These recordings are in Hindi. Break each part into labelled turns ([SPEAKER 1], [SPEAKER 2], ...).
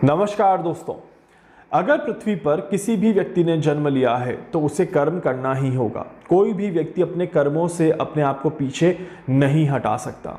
[SPEAKER 1] नमस्कार दोस्तों, अगर पृथ्वी पर किसी भी व्यक्ति ने जन्म लिया है तो उसे कर्म करना ही होगा। कोई भी व्यक्ति अपने कर्मों से अपने आप को पीछे नहीं हटा सकता।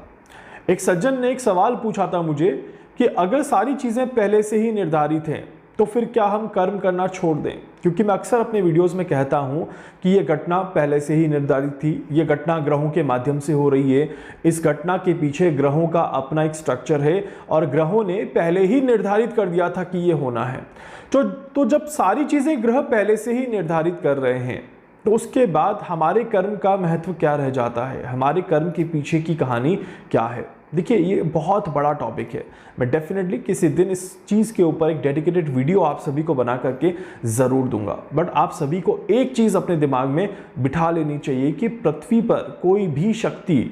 [SPEAKER 1] एक सज्जन ने एक सवाल पूछा था मुझे कि अगर सारी चीज़ें पहले से ही निर्धारित हैं तो फिर क्या हम कर्म करना छोड़ दें। क्योंकि मैं अक्सर अपने वीडियोस में कहता हूं कि ये घटना पहले से ही निर्धारित थी, ये घटना ग्रहों के माध्यम से हो रही है। इस घटना के पीछे ग्रहों का अपना एक स्ट्रक्चर है और ग्रहों ने पहले ही निर्धारित कर दिया था कि ये होना है। तो जब सारी चीज़ें ग्रह पहले से ही निर्धारित कर रहे हैं तो उसके बाद हमारे कर्म का महत्व क्या रह जाता है, हमारे कर्म के पीछे की कहानी क्या है। देखिए, ये बहुत बड़ा टॉपिक है। मैं डेफिनेटली किसी दिन इस चीज़ के ऊपर एक डेडिकेटेड वीडियो आप सभी को बना करके ज़रूर दूंगा। बट आप सभी को एक चीज़ अपने दिमाग में बिठा लेनी चाहिए कि पृथ्वी पर कोई भी शक्ति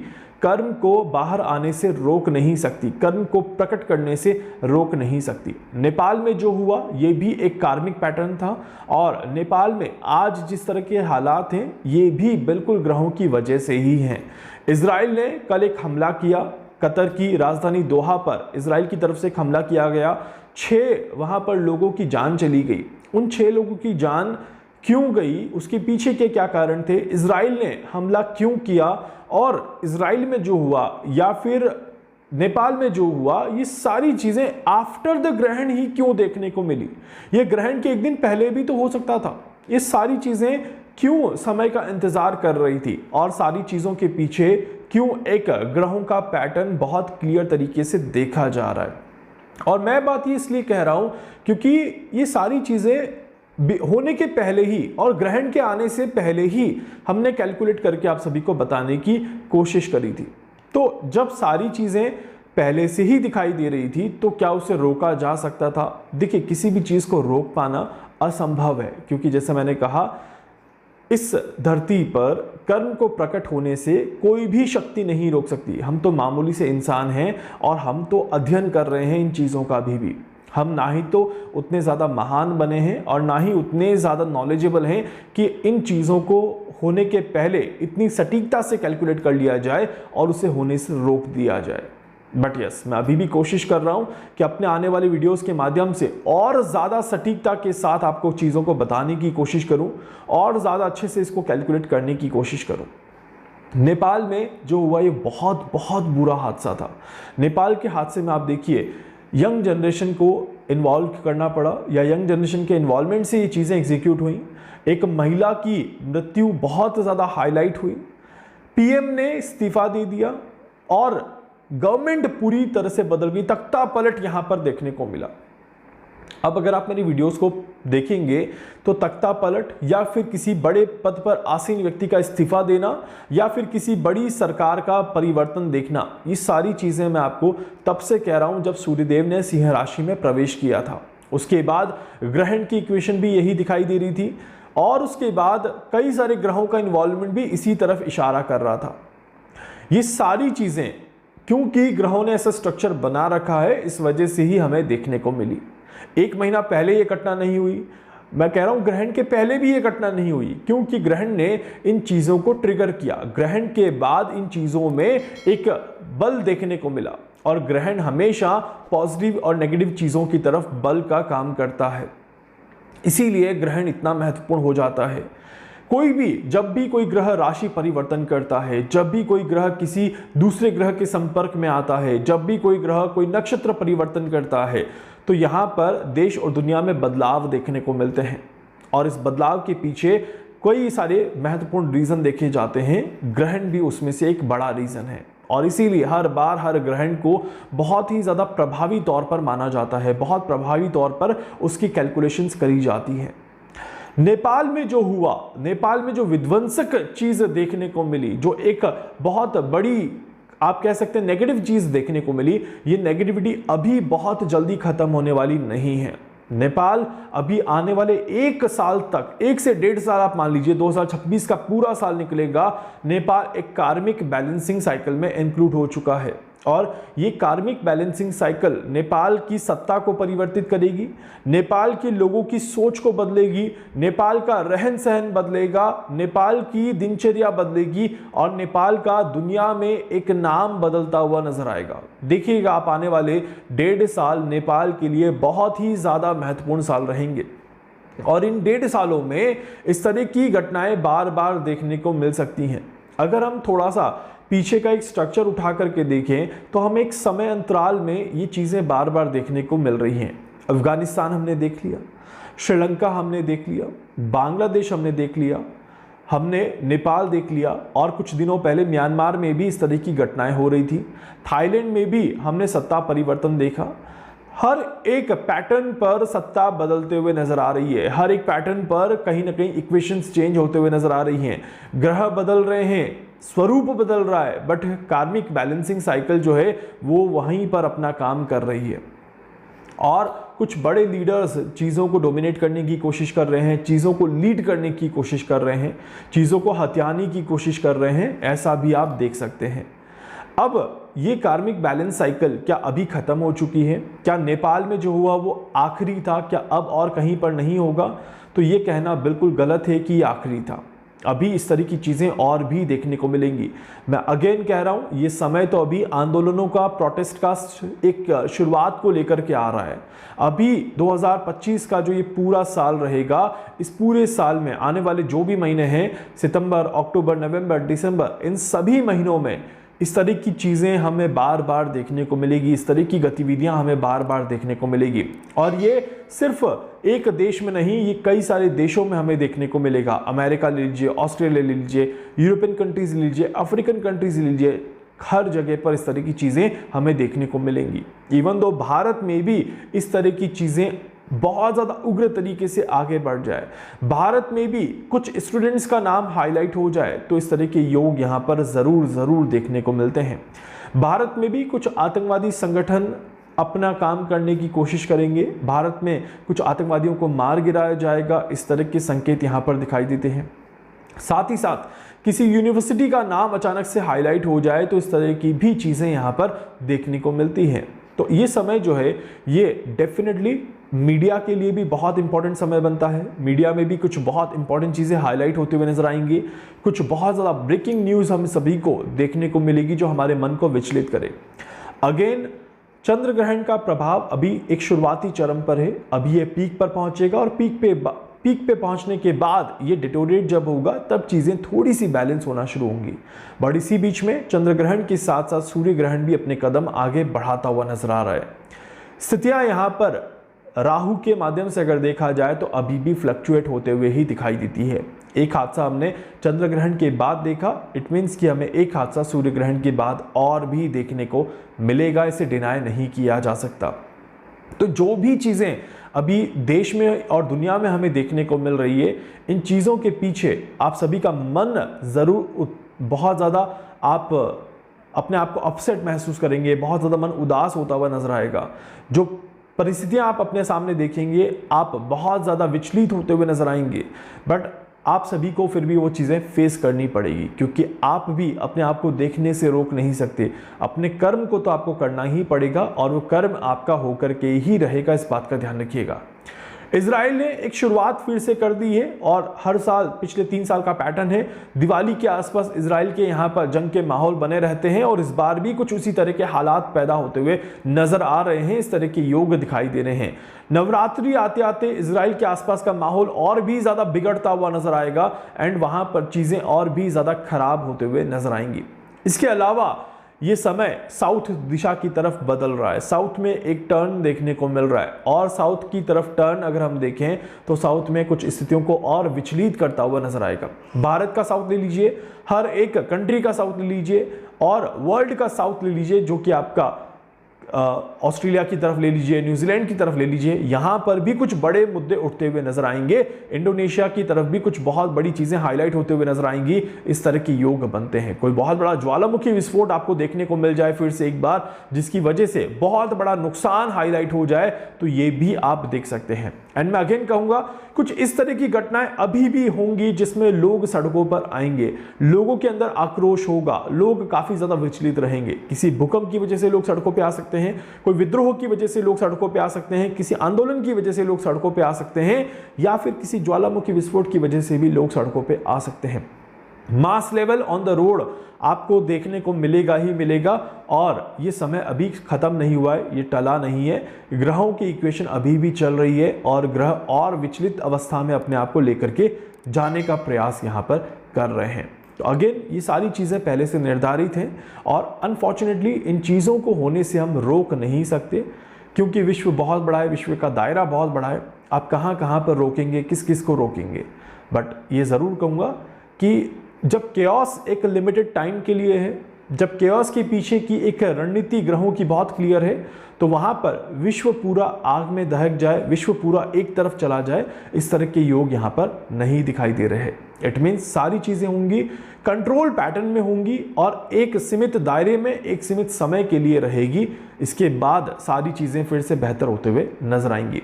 [SPEAKER 1] कर्म को बाहर आने से रोक नहीं सकती, कर्म को प्रकट करने से रोक नहीं सकती। नेपाल में जो हुआ ये भी एक कार्मिक पैटर्न था और नेपाल में आज जिस तरह के हालात हैं ये भी बिल्कुल ग्रहों की वजह से ही हैं। इजराइल ने कल एक हमला किया, कतर की राजधानी दोहा पर इजराइल की तरफ से एक हमला किया गया। 6 वहां पर लोगों की जान चली गई। उन 6 लोगों की जान क्यों गई, उसके पीछे के क्या कारण थे, इजराइल ने हमला क्यों किया और इजराइल में जो हुआ या फिर नेपाल में जो हुआ, ये सारी चीजें आफ्टर द ग्रहण ही क्यों देखने को मिली। ये ग्रहण के एक दिन पहले भी तो हो सकता था। ये सारी चीजें क्यों समय का इंतजार कर रही थी और सारी चीजों के पीछे क्यों एक ग्रहों का पैटर्न बहुत क्लियर तरीके से देखा जा रहा है। और मैं बात ये इसलिए कह रहा हूं क्योंकि ये सारी चीजें होने के पहले ही और ग्रहण के आने से पहले ही हमने कैलकुलेट करके आप सभी को बताने की कोशिश करी थी। तो जब सारी चीजें पहले से ही दिखाई दे रही थी तो क्या उसे रोका जा सकता था? देखिए, किसी भी चीज को रोक पाना असंभव है क्योंकि जैसे मैंने कहा, इस धरती पर कर्म को प्रकट होने से कोई भी शक्ति नहीं रोक सकती। हम तो मामूली से इंसान हैं और हम तो अध्ययन कर रहे हैं इन चीज़ों का भी। हम ना ही तो उतने ज़्यादा महान बने हैं और ना ही उतने ज़्यादा नॉलेजेबल हैं कि इन चीज़ों को होने के पहले इतनी सटीकता से कैलकुलेट कर लिया जाए और उसे होने से रोक दिया जाए। बट यस, मैं अभी भी कोशिश कर रहा हूं कि अपने आने वाली वीडियोस के माध्यम से और ज़्यादा सटीकता के साथ आपको चीज़ों को बताने की कोशिश करूं और ज़्यादा अच्छे से इसको कैलकुलेट करने की कोशिश करूं। नेपाल में जो हुआ ये बहुत बहुत बुरा हादसा था। नेपाल के हादसे में आप देखिए, यंग जनरेशन को इन्वॉल्व करना पड़ा या यंग जनरेशन के इन्वॉल्वमेंट से ये चीज़ें एग्जीक्यूट हुई। एक महिला की मृत्यु बहुत ज़्यादा हाईलाइट हुई। पीएम ने इस्तीफा दे दिया और गवर्नमेंट पूरी तरह से बदल गई। तख्ता पलट यहां पर देखने को मिला। अब अगर आप मेरी वीडियोस को देखेंगे तो तख्ता पलट या फिर किसी बड़े पद पर आसीन व्यक्ति का इस्तीफा देना या फिर किसी बड़ी सरकार का परिवर्तन देखना, ये सारी चीजें मैं आपको तब से कह रहा हूं जब सूर्यदेव ने सिंह राशि में प्रवेश किया था। उसके बाद ग्रहण की इक्वेशन भी यही दिखाई दे रही थी और उसके बाद कई सारे ग्रहों का इन्वॉल्वमेंट भी इसी तरफ इशारा कर रहा था। ये सारी चीजें क्योंकि ग्रहों ने ऐसा स्ट्रक्चर बना रखा है, इस वजह से ही हमें देखने को मिली। 1 महीना पहले ये घटना नहीं हुई। मैं कह रहा हूं ग्रहण के पहले भी ये घटना नहीं हुई क्योंकि ग्रहण ने इन चीजों को ट्रिगर किया। ग्रहण के बाद इन चीजों में एक बल देखने को मिला और ग्रहण हमेशा पॉजिटिव और नेगेटिव चीजों की तरफ बल का काम करता है। इसीलिए ग्रहण इतना महत्वपूर्ण हो जाता है। कोई भी जब भी कोई ग्रह राशि परिवर्तन करता है, जब भी कोई ग्रह किसी दूसरे ग्रह के संपर्क में आता है, जब भी कोई ग्रह कोई नक्षत्र परिवर्तन करता है, तो यहाँ पर देश और दुनिया में बदलाव देखने को मिलते हैं और इस बदलाव के पीछे कई सारे महत्वपूर्ण रीजन देखे जाते हैं। ग्रहण भी उसमें से एक बड़ा रीजन है और इसीलिए हर बार हर ग्रहण को बहुत ही ज़्यादा प्रभावी तौर पर माना जाता है, बहुत प्रभावी तौर पर उसकी कैलकुलेशंस करी जाती हैं। नेपाल में जो हुआ, नेपाल में जो विध्वंसक चीज देखने को मिली, जो एक बहुत बड़ी आप कह सकते हैं नेगेटिव चीज देखने को मिली, ये नेगेटिविटी अभी बहुत जल्दी खत्म होने वाली नहीं है। नेपाल अभी आने वाले 1 साल तक, 1 से 1.5 साल आप मान लीजिए, 2026 का पूरा साल निकलेगा, नेपाल एक कार्मिक बैलेंसिंग साइकिल में इंक्लूड हो चुका है और ये कार्मिक बैलेंसिंग साइकिल नेपाल की सत्ता को परिवर्तित करेगी, नेपाल के लोगों की सोच को बदलेगी, नेपाल का रहन सहन बदलेगा, नेपाल की दिनचर्या बदलेगी और नेपाल का दुनिया में एक नाम बदलता हुआ नजर आएगा। देखिएगा आप आने वाले 1.5 साल नेपाल के लिए बहुत ही ज्यादा महत्वपूर्ण साल रहेंगे और इन 1.5 सालों में इस तरह की घटनाएं बार बार देखने को मिल सकती हैं। अगर हम थोड़ा सा पीछे का एक स्ट्रक्चर उठा करके देखें तो हम एक समय अंतराल में ये चीज़ें बार बार देखने को मिल रही हैं। अफगानिस्तान हमने देख लिया, श्रीलंका हमने देख लिया, बांग्लादेश हमने देख लिया, हमने नेपाल देख लिया और कुछ दिनों पहले म्यांमार में भी इस तरह की घटनाएं हो रही थी। थाईलैंड में भी हमने सत्ता परिवर्तन देखा। हर एक पैटर्न पर सत्ता बदलते हुए नजर आ रही है, हर एक पैटर्न पर कहीं ना कहीं इक्वेशंस चेंज होते हुए नजर आ रही हैं, ग्रह बदल रहे हैं, स्वरूप बदल रहा है, बट कार्मिक बैलेंसिंग साइकिल जो है वो वहीं पर अपना काम कर रही है। और कुछ बड़े लीडर्स चीज़ों को डोमिनेट करने की कोशिश कर रहे हैं, चीज़ों को लीड करने की कोशिश कर रहे हैं, चीज़ों को हथियाने की कोशिश कर रहे हैं, ऐसा भी आप देख सकते हैं। अब ये कार्मिक बैलेंस साइकिल क्या अभी खत्म हो चुकी है? क्या नेपाल में जो हुआ वो आखिरी था? क्या अब और कहीं पर नहीं होगा? तो ये कहना बिल्कुल गलत है कि ये आखिरी था। अभी इस तरह की चीज़ें और भी देखने को मिलेंगी। मैं अगेन कह रहा हूँ, ये समय तो अभी आंदोलनों का, प्रोटेस्ट का एक शुरुआत को लेकर के आ रहा है। अभी 2025 का जो ये पूरा साल रहेगा, इस पूरे साल में आने वाले जो भी महीने हैं, सितंबर, अक्टूबर, नवंबर, दिसंबर, इन सभी महीनों में इस तरह की चीज़ें हमें बार बार देखने को मिलेगी, इस तरह की गतिविधियां हमें बार बार देखने को मिलेगी। और ये सिर्फ एक देश में नहीं, ये कई सारे देशों में हमें देखने को मिलेगा। अमेरिका ले लीजिए, ऑस्ट्रेलिया ले लीजिए, यूरोपियन कंट्रीज ले लीजिए, अफ्रीकन कंट्रीज ले लीजिए, हर जगह पर इस तरह की चीज़ें हमें देखने को मिलेंगी। इवन दो भारत में भी इस तरह की चीज़ें बहुत ज़्यादा उग्र तरीके से आगे बढ़ जाए, भारत में भी कुछ स्टूडेंट्स का नाम हाईलाइट हो जाए, तो इस तरह के योग यहाँ पर ज़रूर देखने को मिलते हैं। भारत में भी कुछ आतंकवादी संगठन अपना काम करने की कोशिश करेंगे, भारत में कुछ आतंकवादियों को मार गिराया जाएगा, इस तरह के संकेत यहाँ पर दिखाई देते हैं। साथ ही साथ किसी यूनिवर्सिटी का नाम अचानक से हाईलाइट हो जाए, तो इस तरह की भी चीज़ें यहाँ पर देखने को मिलती हैं। तो ये समय जो है ये डेफिनेटली मीडिया के लिए भी बहुत इंपॉर्टेंट समय बनता है। मीडिया में भी कुछ बहुत इंपॉर्टेंट चीज़ें हाईलाइट होते हुए नजर आएंगी, कुछ बहुत ज़्यादा ब्रेकिंग न्यूज़ हम सभी को देखने को मिलेगी जो हमारे मन को विचलित करे। अगेन चंद्र ग्रहण का प्रभाव अभी एक शुरुआती चरम पर है, अभी ये पीक पर पहुंचेगा और पीक पे पहुंचने के बाद ये डिटोरेट जब होगा तब चीज़ें थोड़ी सी बैलेंस होना शुरू होंगी। बट इसी बीच में चंद्र ग्रहण के साथ साथ सूर्य ग्रहण भी अपने कदम आगे बढ़ाता हुआ नजर आ रहा है। स्थितियां यहाँ पर राहु के माध्यम से अगर देखा जाए तो अभी भी फ्लक्चुएट होते हुए ही दिखाई देती है। एक हादसा हमने चंद्र ग्रहण के बाद देखा, इट मीन्स कि हमें एक हादसा सूर्य ग्रहण के बाद और भी देखने को मिलेगा, इसे डिनाई नहीं किया जा सकता। तो जो भी चीज़ें अभी देश में और दुनिया में हमें देखने को मिल रही है, इन चीज़ों के पीछे आप सभी का मन ज़रूर बहुत ज़्यादा आप अपने आप को अपसेट महसूस करेंगे, बहुत ज़्यादा मन उदास होता हुआ नजर आएगा। जो परिस्थितियां आप अपने सामने देखेंगे, आप बहुत ज़्यादा विचलित होते हुए नजर आएंगे, बट आप सभी को फिर भी वो चीज़ें फेस करनी पड़ेगी, क्योंकि आप भी अपने आप को देखने से रोक नहीं सकते। अपने कर्म को तो आपको करना ही पड़ेगा और वो कर्म आपका होकर के ही रहेगा, इस बात का ध्यान रखिएगा। इजराइल ने एक शुरुआत फिर से कर दी है और हर साल पिछले 3 साल का पैटर्न है, दिवाली के आसपास इजराइल के यहाँ पर जंग के माहौल बने रहते हैं और इस बार भी कुछ उसी तरह के हालात पैदा होते हुए नजर आ रहे हैं, इस तरह के योग दिखाई दे रहे हैं। नवरात्रि आते आते इजराइल के आसपास का माहौल और भी ज़्यादा बिगड़ता हुआ नजर आएगा एंड वहाँ पर चीज़ें और भी ज़्यादा खराब होते हुए नजर आएंगी। इसके अलावा ये समय साउथ दिशा की तरफ बदल रहा है, साउथ में एक टर्न देखने को मिल रहा है और साउथ की तरफ टर्न अगर हम देखें तो साउथ में कुछ स्थितियों को और विचलित करता हुआ नजर आएगा। भारत का साउथ ले लीजिए, हर एक कंट्री का साउथ ले लीजिए और वर्ल्ड का साउथ ले लीजिए, जो कि आपका ऑस्ट्रेलिया की तरफ ले लीजिए, न्यूजीलैंड की तरफ ले लीजिए, यहाँ पर भी कुछ बड़े मुद्दे उठते हुए नजर आएंगे। इंडोनेशिया की तरफ भी कुछ बहुत बड़ी चीजें हाईलाइट होते हुए नजर आएंगी। इस तरह के योग बनते हैं। कोई बहुत बड़ा ज्वालामुखी विस्फोट आपको देखने को मिल जाए फिर से एक बार, जिसकी वजह से बहुत बड़ा नुकसान हाईलाइट हो जाए, तो ये भी आप देख सकते हैं। एंड मैं अगेन कहूंगा, कुछ इस तरह की घटनाएं अभी भी होंगी जिसमें लोग सड़कों पर आएंगे, लोगों के अंदर आक्रोश होगा, लोग काफी ज्यादा विचलित रहेंगे। किसी भूकंप की वजह से लोग सड़कों पे आ सकते हैं, कोई विद्रोह की वजह से लोग सड़कों पे आ सकते हैं, किसी आंदोलन की वजह से लोग सड़कों पे आ सकते हैं, या फिर किसी ज्वालामुखी विस्फोट की वजह से भी लोग सड़कों पे आ सकते हैं। Mass level on the road आपको देखने को मिलेगा ही मिलेगा, और ये समय अभी खत्म नहीं हुआ है, ये टला नहीं है। ग्रहों की इक्वेशन अभी भी चल रही है और ग्रह और विचलित अवस्था में अपने आप को लेकर के जाने का प्रयास यहाँ पर कर रहे हैं। तो अगेन ये सारी चीज़ें पहले से निर्धारित हैं और अनफॉर्चुनेटली इन चीज़ों को होने से हम रोक नहीं सकते, क्योंकि विश्व बहुत बड़ा है, विश्व का दायरा बहुत बड़ा है। आप कहाँ कहाँ पर रोकेंगे, किस किस को रोकेंगे। बट ये ज़रूर कहूँगा कि जब केओस एक लिमिटेड टाइम के लिए है, जब केओस के पीछे की एक रणनीति ग्रहों की बहुत क्लियर है, तो वहाँ पर विश्व पूरा आग में दहक जाए, विश्व पूरा एक तरफ चला जाए, इस तरह के योग यहाँ पर नहीं दिखाई दे रहे। इट मीन्स सारी चीज़ें होंगी कंट्रोल पैटर्न में होंगी और एक सीमित दायरे में एक सीमित समय के लिए रहेगी। इसके बाद सारी चीज़ें फिर से बेहतर होते हुए नजर आएंगी।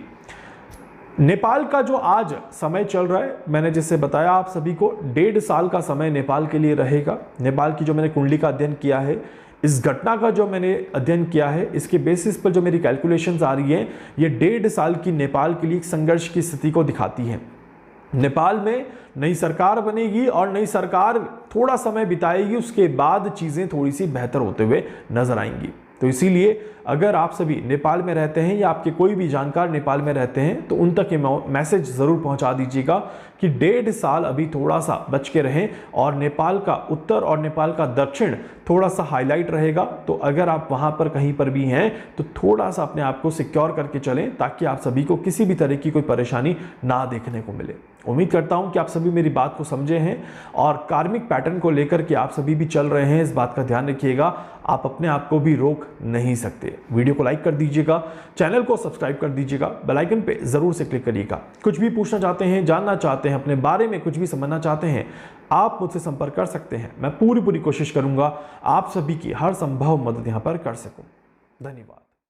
[SPEAKER 1] नेपाल का जो आज समय चल रहा है, मैंने जैसे बताया आप सभी को, 1.5 साल का समय नेपाल के लिए रहेगा। नेपाल की जो मैंने कुंडली का अध्ययन किया है, इस घटना का जो मैंने अध्ययन किया है, इसके बेसिस पर जो मेरी कैलकुलेशंस आ रही हैं, ये 1.5 साल की नेपाल के लिए एक संघर्ष की स्थिति को दिखाती है। नेपाल में नई सरकार बनेगी और नई सरकार थोड़ा समय बिताएगी, उसके बाद चीज़ें थोड़ी सी बेहतर होते हुए नजर आएंगी। तो इसीलिए अगर आप सभी नेपाल में रहते हैं या आपके कोई भी जानकार नेपाल में रहते हैं, तो उन तक ये मैसेज ज़रूर पहुंचा दीजिएगा कि 1.5 साल अभी थोड़ा सा बच के रहें और नेपाल का उत्तर और नेपाल का दक्षिण थोड़ा सा हाईलाइट रहेगा। तो अगर आप वहां पर कहीं पर भी हैं तो थोड़ा सा अपने आप को सिक्योर करके चलें, ताकि आप सभी को किसी भी तरह की कोई परेशानी ना देखने को मिले। उम्मीद करता हूं कि आप सभी मेरी बात को समझे हैं और कार्मिक पैटर्न को लेकर के आप सभी भी चल रहे हैं। इस बात का ध्यान रखिएगा, आप अपने आप को भी रोक नहीं सकते। वीडियो को लाइक कर दीजिएगा, चैनल को सब्सक्राइब कर दीजिएगा, बेल आइकन पे जरूर से क्लिक करिएगा। कुछ भी पूछना चाहते हैं, जानना चाहते हैं, अपने बारे में कुछ भी समझना चाहते हैं, आप मुझसे संपर्क कर सकते हैं। मैं पूरी कोशिश करूंगा आप सभी की हर संभव मदद यहां पर कर सकूं। धन्यवाद।